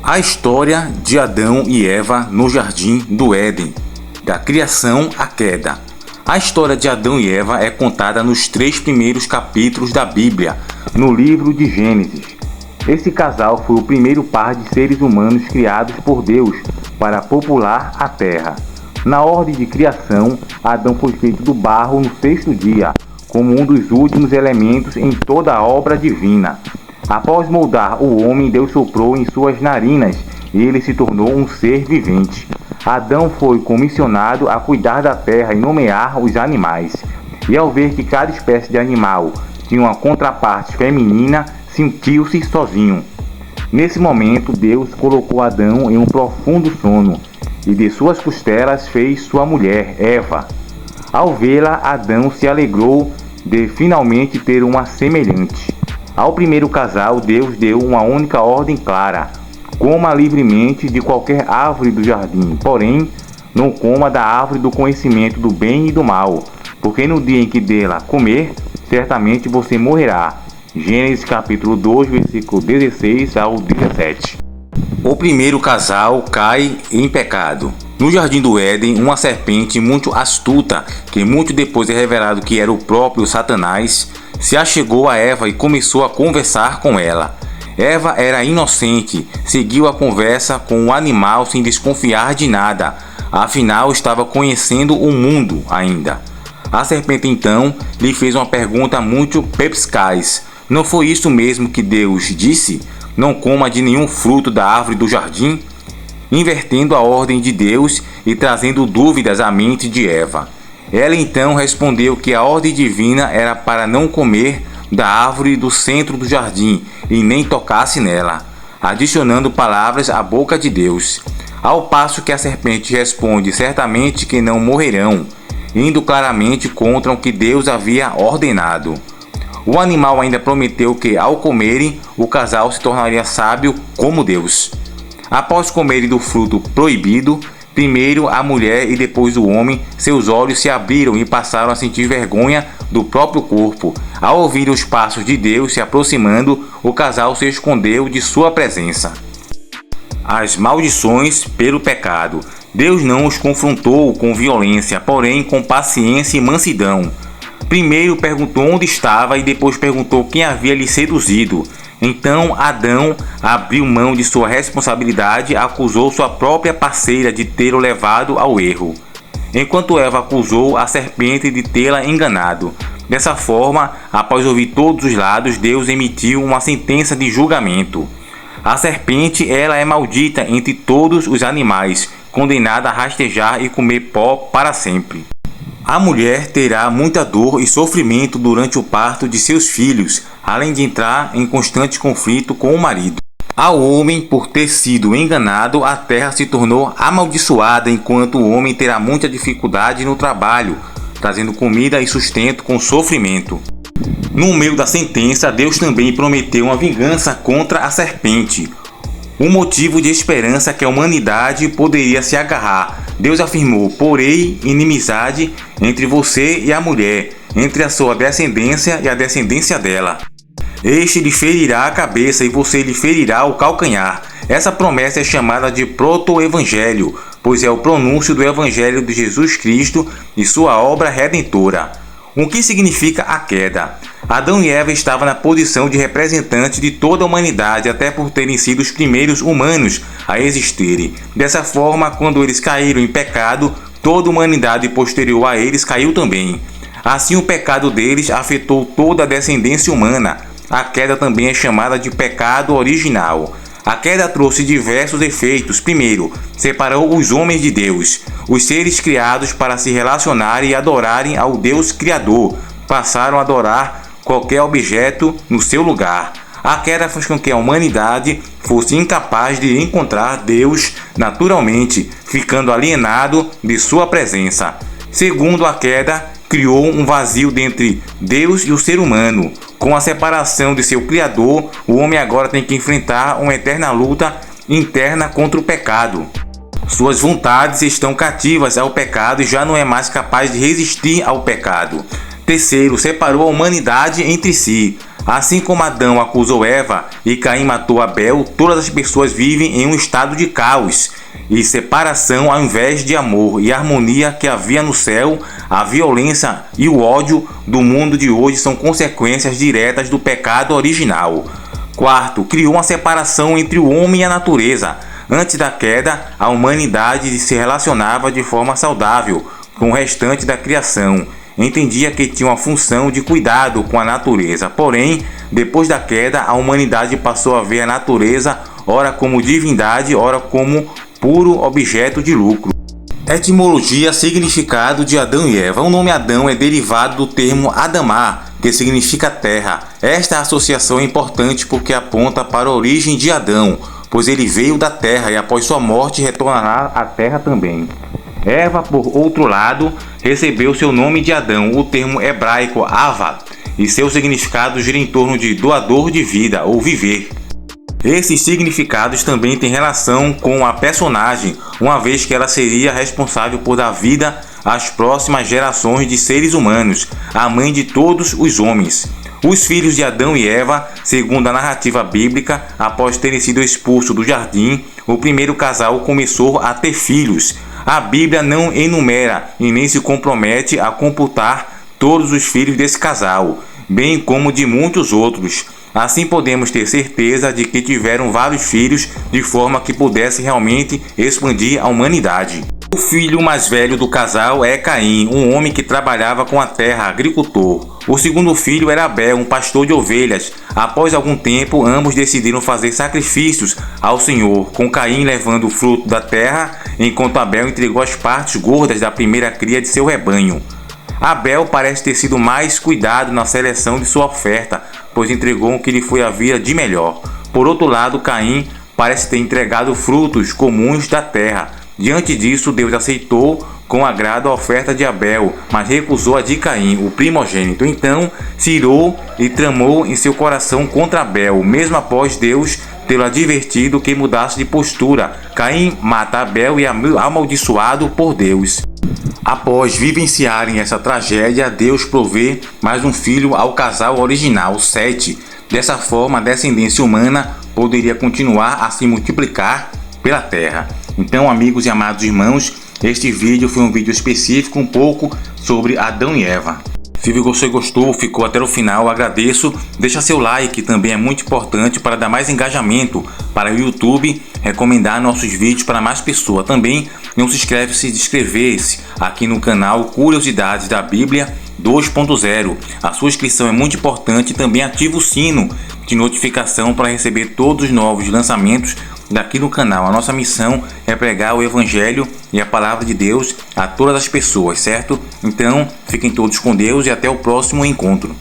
A história de Adão e Eva no Jardim do Éden, da criação à queda. A história de Adão e Eva é contada nos 3 primeiros capítulos da Bíblia, no livro de Gênesis. Esse casal foi o primeiro par de seres humanos criados por Deus para popular a terra. Na ordem de criação, Adão foi feito do barro no 6º dia, como um dos últimos elementos em toda a obra divina. Após moldar o homem, Deus soprou em suas narinas e ele se tornou um ser vivente. Adão foi comissionado a cuidar da terra e nomear os animais. E ao ver que cada espécie de animal tinha uma contraparte feminina, sentiu-se sozinho. Nesse momento, Deus colocou Adão em um profundo sono e de suas costelas fez sua mulher, Eva. Ao vê-la, Adão se alegrou de finalmente ter uma semelhante. Ao primeiro casal, Deus deu uma única ordem clara: coma livremente de qualquer árvore do jardim, porém, não coma da árvore do conhecimento do bem e do mal, porque no dia em que dela comer, certamente você morrerá. Gênesis capítulo 2, versículo 16 ao 17. O primeiro casal cai em pecado. No Jardim do Éden, uma serpente muito astuta, que muito depois é revelado que era o próprio Satanás, se achegou a Eva e começou a conversar com ela. Eva era inocente, seguiu a conversa com o animal sem desconfiar de nada, afinal estava conhecendo o mundo ainda. A serpente então lhe fez uma pergunta muito perspicaz: não foi isso mesmo que Deus disse? Não coma de nenhum fruto da árvore do jardim? Invertendo a ordem de Deus e trazendo dúvidas à mente de Eva. Ela então respondeu que a ordem divina era para não comer da árvore do centro do jardim e nem tocasse nela, adicionando palavras à boca de Deus. Ao passo que a serpente responde certamente que não morrerão, indo claramente contra o que Deus havia ordenado. O animal ainda prometeu que, ao comerem, o casal se tornaria sábio como Deus. Após comerem do fruto proibido, primeiro a mulher e depois o homem, seus olhos se abriram e passaram a sentir vergonha do próprio corpo. Ao ouvir os passos de Deus se aproximando, o casal se escondeu de sua presença. As maldições pelo pecado. Deus não os confrontou com violência, porém com paciência e mansidão. Primeiro perguntou onde estava e depois perguntou quem havia lhe seduzido. Então Adão abriu mão de sua responsabilidade e acusou sua própria parceira de tê-lo levado ao erro, enquanto Eva acusou a serpente de tê-la enganado. Dessa forma, após ouvir todos os lados, Deus emitiu uma sentença de julgamento. A serpente, ela é maldita entre todos os animais, condenada a rastejar e comer pó para sempre. A mulher terá muita dor e sofrimento durante o parto de seus filhos, além de entrar em constante conflito com o marido. Ao homem, por ter sido enganado, a terra se tornou amaldiçoada, enquanto o homem terá muita dificuldade no trabalho, trazendo comida e sustento com sofrimento. No meio da sentença, Deus também prometeu uma vingança contra a serpente, um motivo de esperança que a humanidade poderia se agarrar. Deus afirmou: porém inimizade entre você e a mulher, entre a sua descendência e a descendência dela. Este lhe ferirá a cabeça e você lhe ferirá o calcanhar. Essa promessa é chamada de proto-evangelho, pois é o pronúncio do evangelho de Jesus Cristo e sua obra redentora. O que significa a queda? Adão e Eva estavam na posição de representantes de toda a humanidade, até por terem sido os primeiros humanos a existirem. Dessa forma, quando eles caíram em pecado, toda a humanidade posterior a eles caiu também. Assim, o pecado deles afetou toda a descendência humana. A queda também é chamada de pecado original. A queda trouxe diversos efeitos. Primeiro, separou os homens de Deus. Os seres criados para se relacionarem e adorarem ao Deus Criador passaram a adorar qualquer objeto no seu lugar. A queda fez com que a humanidade fosse incapaz de encontrar Deus naturalmente, ficando alienado de sua presença. Segundo, a queda criou um vazio entre Deus e o ser humano. Com a separação de seu Criador, o homem agora tem que enfrentar uma eterna luta interna contra o pecado. Suas vontades estão cativas ao pecado e já não é mais capaz de resistir ao pecado. Terceiro, separou a humanidade entre si. Assim como Adão acusou Eva e Caim matou Abel, todas as pessoas vivem em um estado de caos e separação ao invés de amor e harmonia que havia no céu. A violência e o ódio do mundo de hoje são consequências diretas do pecado original. Quarto, criou uma separação entre o homem e a natureza. Antes da queda, a humanidade se relacionava de forma saudável com o restante da criação. Entendia que tinha uma função de cuidado com a natureza. Porém, depois da queda, a humanidade passou a ver a natureza ora como divindade, ora como puro objeto de lucro. Etimologia, significado de Adão e Eva. O nome Adão é derivado do termo Adamá, que significa terra. Esta associação é importante porque aponta para a origem de Adão, pois ele veio da terra e após sua morte retornará à terra também. Eva, por outro lado, recebeu seu nome de Adão, o termo hebraico Ava, e seu significado gira em torno de doador de vida ou viver. Esses significados também têm relação com a personagem, uma vez que ela seria responsável por dar vida às próximas gerações de seres humanos, a mãe de todos os homens. Os filhos de Adão e Eva, segundo a narrativa bíblica, após terem sido expulsos do jardim, o primeiro casal começou a ter filhos. A Bíblia não enumera e nem se compromete a computar todos os filhos desse casal, bem como de muitos outros. Assim podemos ter certeza de que tiveram vários filhos de forma que pudesse realmente expandir a humanidade. O filho mais velho do casal é Caim, um homem que trabalhava com a terra, agricultor. O segundo filho era Abel, um pastor de ovelhas. Após algum tempo, ambos decidiram fazer sacrifícios ao Senhor, com Caim levando o fruto da terra, enquanto Abel entregou as partes gordas da primeira cria de seu rebanho. Abel parece ter sido mais cuidado na seleção de sua oferta, pois entregou o que lhe foi a vida de melhor. Por outro lado, Caim parece ter entregado frutos comuns da terra. Diante disso, Deus aceitou com agrado a oferta de Abel, mas recusou a de Caim, o primogênito. Então se irou e tramou em seu coração contra Abel, mesmo após Deus tê-lo advertido que mudasse de postura. Caim mata Abel e é amaldiçoado por Deus. Após vivenciarem essa tragédia, Deus provê mais um filho ao casal original, Sete. Dessa forma, a descendência humana poderia continuar a se multiplicar pela terra. Então, amigos e amados irmãos, este vídeo foi um vídeo específico um pouco sobre Adão e Eva. Se você gostou, ficou até o final, agradeço. Deixa seu like, também é muito importante para dar mais engajamento para o YouTube recomendar nossos vídeos para mais pessoas. Também não se inscreve-se aqui no canal Curiosidades da Bíblia 2.0. A sua inscrição é muito importante e também ativa o sino de notificação para receber todos os novos lançamentos daqui no canal. A nossa missão é pregar o Evangelho e a Palavra de Deus a todas as pessoas, certo? Então, fiquem todos com Deus e até o próximo encontro.